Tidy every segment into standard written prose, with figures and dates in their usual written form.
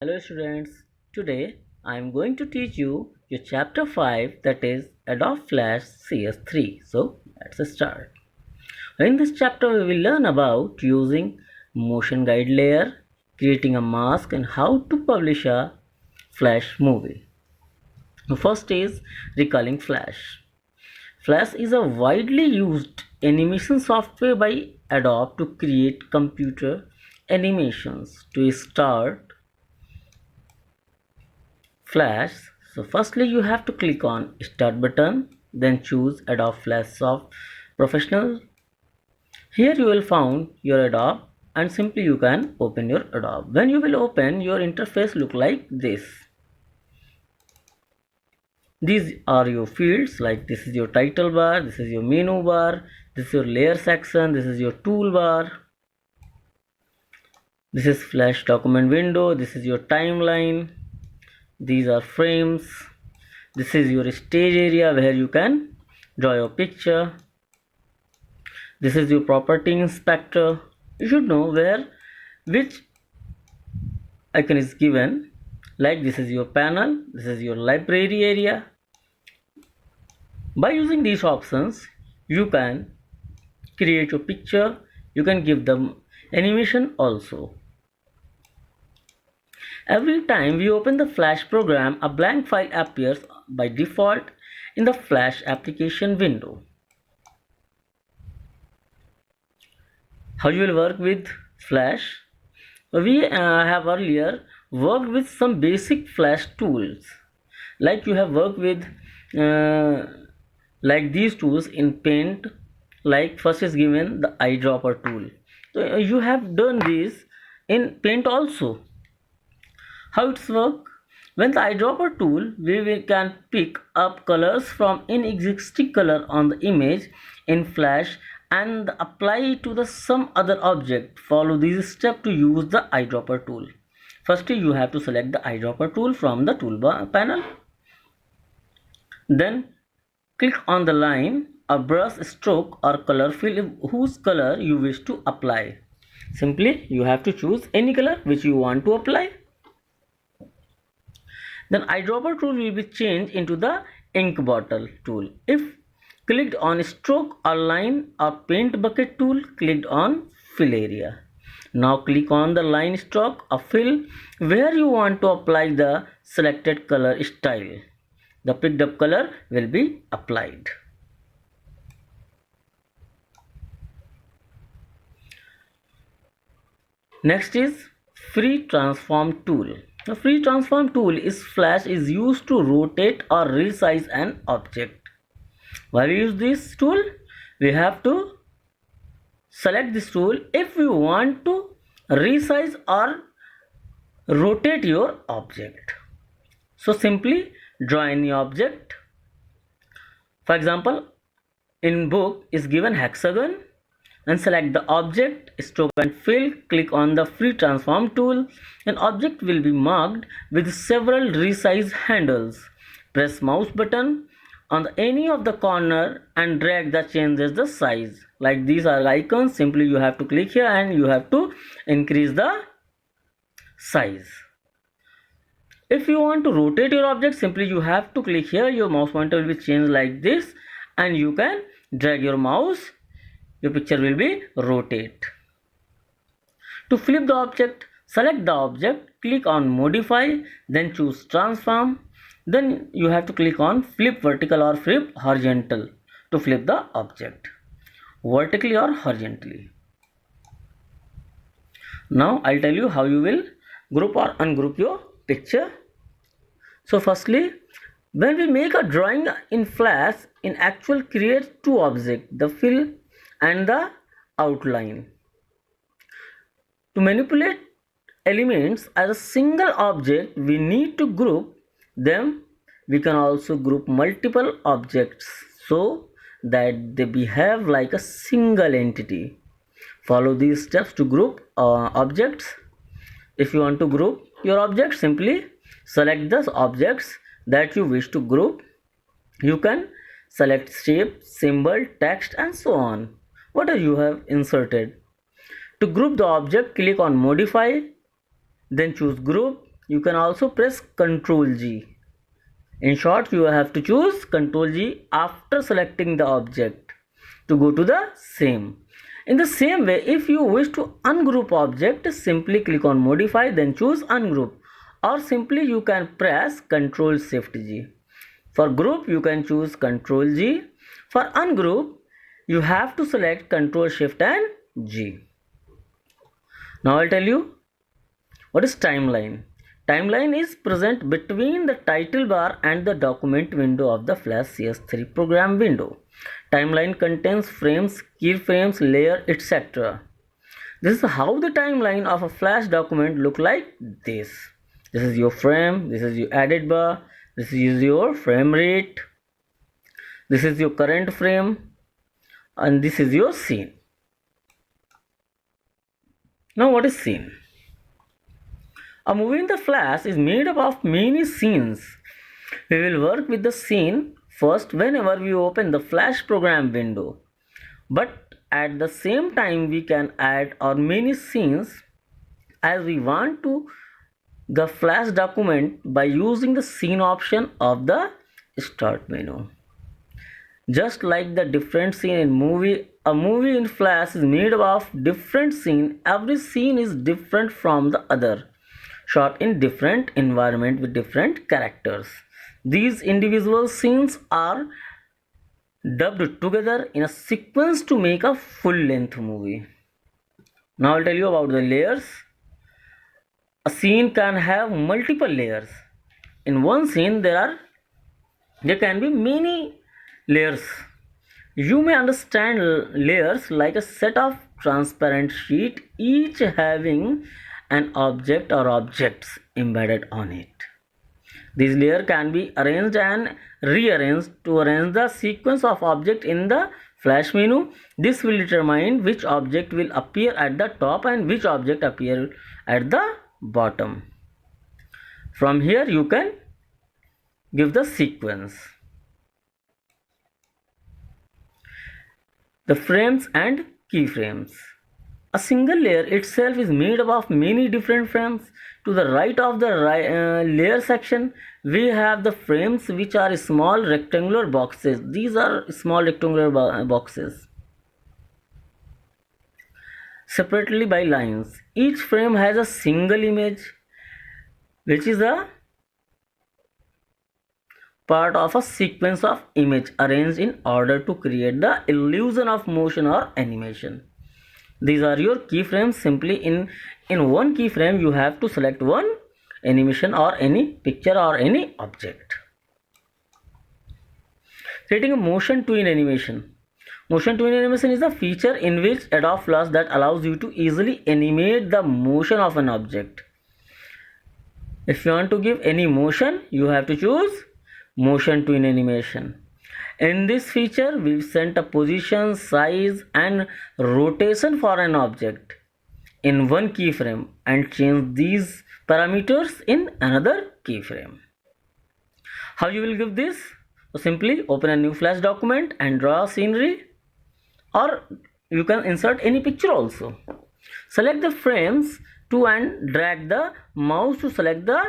Hello students, today I am going to teach you your chapter 5, that is Adobe Flash CS3. So let's start. In this chapter we will learn about using motion guide layer, creating a mask and how to publish a Flash movie. The first is recalling Flash. Flash is a widely used animation software by Adobe to create computer animations. To start Flash, so firstly you have to click on start button, then choose Adobe Flash Soft Professional. Here you will find your Adobe and simply you can open your Adobe. When you will open, your interface look like this. These are your fields, like this is your title bar, this is your menu bar, this is your layer section, this is your toolbar, this is Flash document window, this is your timeline, these are frames, this is your stage area where you can draw your picture, this is your property inspector. You should know where which icon is given, like this is your panel, this is your library area. By using these options you can create your picture, you can give them animation also. Every time we open the Flash program, a blank file appears by default in the Flash application window. How you will work with Flash? We have earlier worked with some basic Flash tools, like you have worked with uh, like these tools in Paint. Like first is given the eyedropper tool, so you have done this in Paint also. How it's work? When the eyedropper tool, we can pick up colors from an existing color on the image in Flash and apply it to the some other object. Follow these steps to use the eyedropper tool. Firstly, you have to select the eyedropper tool from the toolbar panel. Then click on the line, a brush stroke or color fill whose color you wish to apply. Simply, you have to choose any color which you want to apply. Then eyedropper tool will be changed into the ink bottle tool. If clicked on stroke or line or paint bucket tool, clicked on fill area. Now click on the line stroke or fill where you want to apply the selected color style. The picked up color will be applied. Next is free transform tool. The free transform tool is Flash is used to rotate or resize an object. Why we use this tool? We have to select this tool if we want to resize or rotate your object. So simply draw any object. For example, in book is given hexagon, and select the object, stroke and fill, click on the free transform tool. An object will be marked with several resize handles. Press mouse button on any of the corner and drag the changes the size. Like these are icons, simply you have to click here and you have to increase the size. If you want to rotate your object, simply you have to click here, your mouse pointer will be changed like this and you can drag your mouse, your picture will be rotate. To flip the object, select the object, click on modify, then choose transform. Then you have to click on flip vertical or flip horizontal to flip the object vertically or horizontally. Now I'll tell you how you will group or ungroup your picture. So firstly, when we make a drawing in Flash, in actual create two objects, the fill and the outline. To manipulate elements as a single object, we need to group them. We can also group multiple objects so that they behave like a single entity. Follow these steps to group objects. If you want to group your object, simply select the objects that you wish to group. You can select shape, symbol, text and so on, whatever you have inserted. To group the object, click on modify, then choose group, you can also press Ctrl G. In short, you have to choose Ctrl G after selecting the object to go to the same. In the same way, if you wish to ungroup object, simply click on modify, then choose ungroup, or simply you can press Ctrl Shift G. For group, you can choose Ctrl G. For ungroup, you have to select Ctrl Shift and G. Now I'll tell you what is timeline. Timeline is present between the title bar and the document window of the Flash CS3 program window. Timeline contains frames, keyframes, layer, etc. This is how the timeline of a Flash document look like this. This is your frame, this is your edit bar, this is your frame rate, this is your current frame, and this is your scene. Now what is scene? A movie in the Flash is made up of many scenes. We will work with the scene first whenever we open the Flash program window. But at the same time we can add our many scenes as we want to the Flash document by using the scene option of the start menu. Just like the different scene in movie, a movie in Flash is made up of different scene. Every scene is different from the other, shot in different environment with different characters. These individual scenes are dubbed together in a sequence to make a full-length movie. Now I'll tell you about the layers. A scene can have multiple layers. In one scene there can be many layers. You may understand layers like a set of transparent sheet, each having an object or objects embedded on it. These layers can be arranged and rearranged to arrange the sequence of objects in the Flash menu. This will determine which object will appear at the top and which object appear at the bottom. From here you can give the sequence. The frames and keyframes. A single layer itself is made up of many different frames. To the right of the layer section, we have the frames, which are small rectangular boxes. These are small rectangular boxes separately by lines. Each frame has a single image, which is a part of a sequence of image arranged in order to create the illusion of motion or animation. These are your keyframes. Simply in one keyframe you have to select one animation or any picture or any object. Creating a motion tween animation. Motion tween animation is a feature in which Adobe Flash that allows you to easily animate the motion of an object. If you want to give any motion, you have to choose motion tween animation. In this feature, we've set a position, size and rotation for an object in one keyframe and change these parameters in another keyframe. How you will give this? So simply open a new Flash document and draw scenery, or you can insert any picture also. Select the frames to and drag the mouse to select the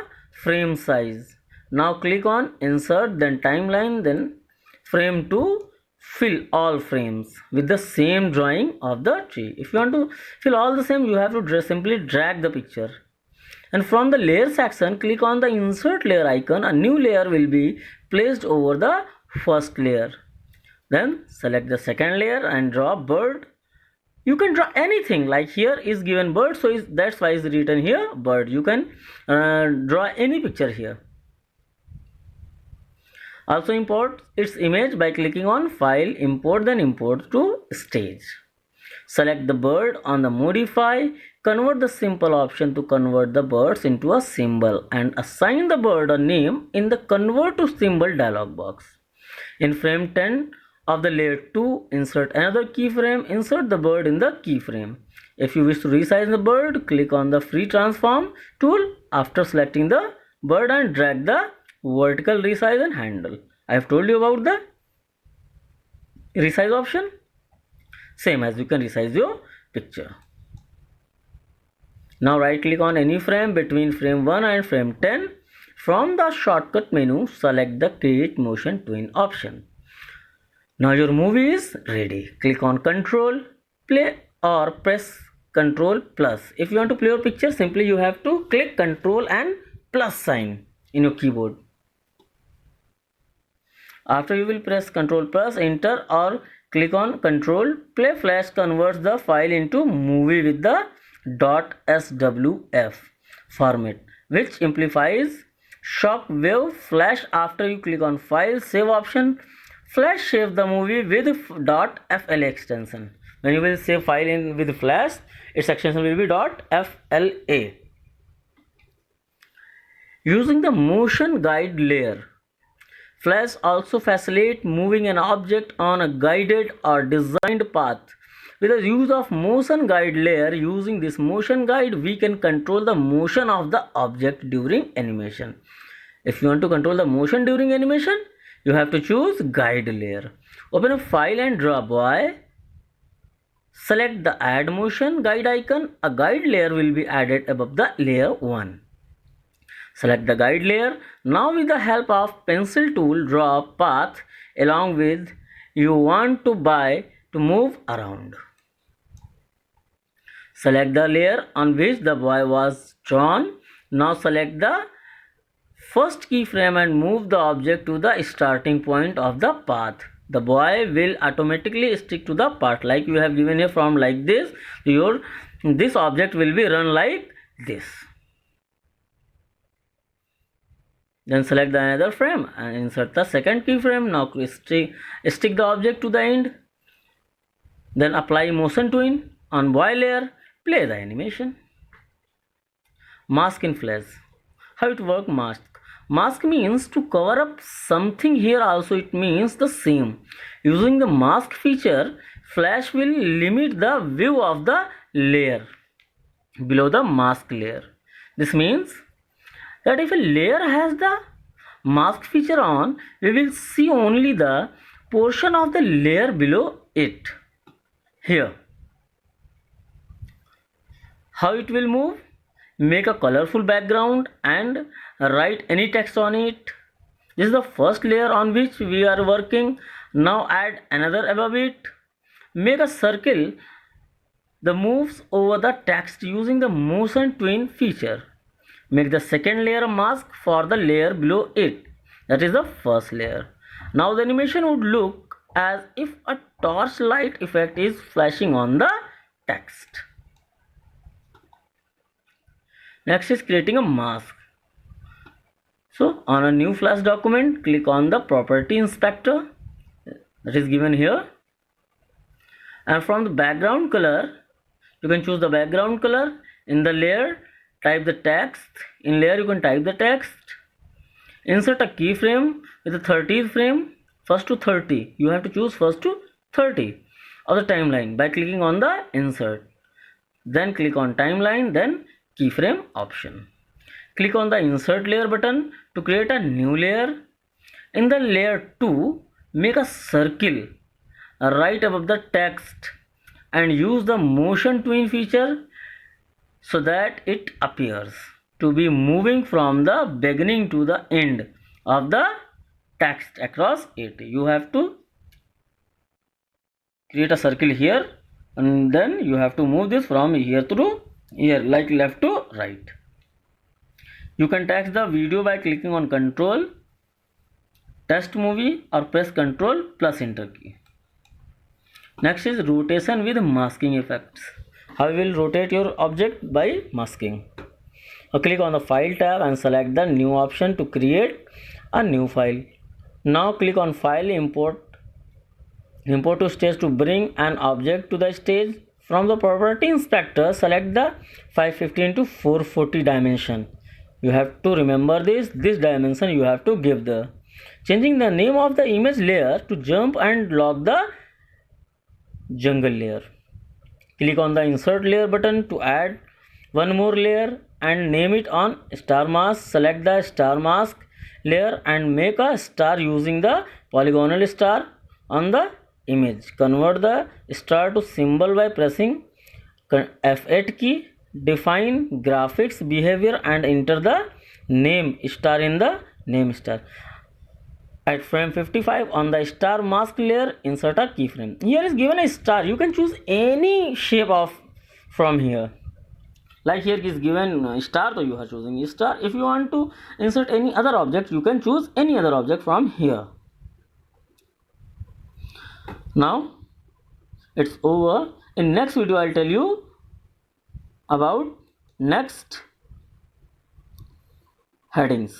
frame size. Now click on insert, then timeline, then frame to fill all frames with the same drawing of the tree. If you want to fill all the same, you have to simply drag the picture. And from the layer section, click on the insert layer icon. A new layer will be placed over the first layer. Then select the second layer and draw bird. You can draw anything, like here is given bird, so that's why it's written here bird. You can draw any picture here. Also import its image by clicking on file, import, then import to stage. Select the bird on the modify, convert the simple option to convert the birds into a symbol and assign the bird a name in the convert to symbol dialog box. In frame 10 of the layer 2, insert another keyframe, insert the bird in the keyframe. If you wish to resize the bird, click on the free transform tool after selecting the bird and drag the vertical resize and handle. I have told you about the resize option. Same as you can resize your picture. Now right click on any frame between frame 1 and frame 10. From the shortcut menu, select the Create Motion Twin option. Now your movie is ready. Click on Control, Play or press Control plus. If you want to play your picture, simply you have to click Control and plus sign in your keyboard. After you will press Ctrl plus enter or click on Control play. Flash converts the file into movie with the .swf format, which amplifies shockwave flash. After you click on File Save option, Flash save the movie with .fla extension. When you will save file in with Flash, its extension will be .fla. Using the motion guide layer, Flash also facilitates moving an object on a guided or designed path. With the use of motion guide layer, using this motion guide, we can control the motion of the object during animation. If you want to control the motion during animation, you have to choose guide layer. Open a file and drop Y. Select the add motion guide icon. A guide layer will be added above the layer 1. Select the guide layer. Now with the help of pencil tool, draw a path along with you want to move around. Select the layer on which the boy was drawn. Now select the first keyframe and move the object to the starting point of the path. The boy will automatically stick to the path, like you have given here from like this. This object will be run like this. Then select the another frame and insert the second keyframe. Now stick the object to the end. Then apply motion twin on boy layer. Play the animation. Mask in Flash. How it works? Mask means to cover up something. Here also it means the same. Using the mask feature, Flash will limit the view of the layer below the mask layer. This means that if a layer has the mask feature on, we will see only the portion of the layer below it. Here, how it will move? Make a colorful background and write any text on it. This is the first layer on which we are working. Now add another above it. Make a circle that moves over the text using the motion twin feature. Make the second layer a mask for the layer below it. That is the first layer. Now the animation would look as if a torchlight effect is flashing on the text. Next is creating a mask. So on a new Flash document, click on the property inspector that is given here. And from the background color, you can choose the background color. In the layer, type the text. In layer, you can type the text. Insert a keyframe with the 30th frame, first to 30. You have to choose first to 30 of the timeline by clicking on the insert. Then click on timeline, then keyframe option. Click on the insert layer button to create a new layer. In the layer 2, make a circle right above the text and use the motion twin feature so that it appears to be moving from the beginning to the end of the text across it. You have to create a circle here and then you have to move this from here to here, like left to right. You can text the video by clicking on Control, Text Movie or press Control plus Enter key. Next is rotation with masking effects. How you will rotate your object? By masking. Click on the File tab and select the New option to create a new file. Now click on File, Import to Stage to bring an object to the stage. From the Property Inspector, select the 550 × 440 dimension. You have to remember this dimension you have to give the. Changing the name of the image layer to Jump and lock the jungle layer. Click on the Insert Layer button to add one more layer and name it on Star Mask. Select the Star Mask layer and make a star using the polygonal star on the image. Convert the star to symbol by pressing F8 key. define graphics behavior and enter the name star in the name star. At frame 55 on the star mask layer, insert a keyframe. Here is given a star. You can choose any shape of from here. Like here is given star, so you are choosing star. If you want to insert any other object, you can choose any other object from here. Now it's over. In next video I'll tell you about next headings.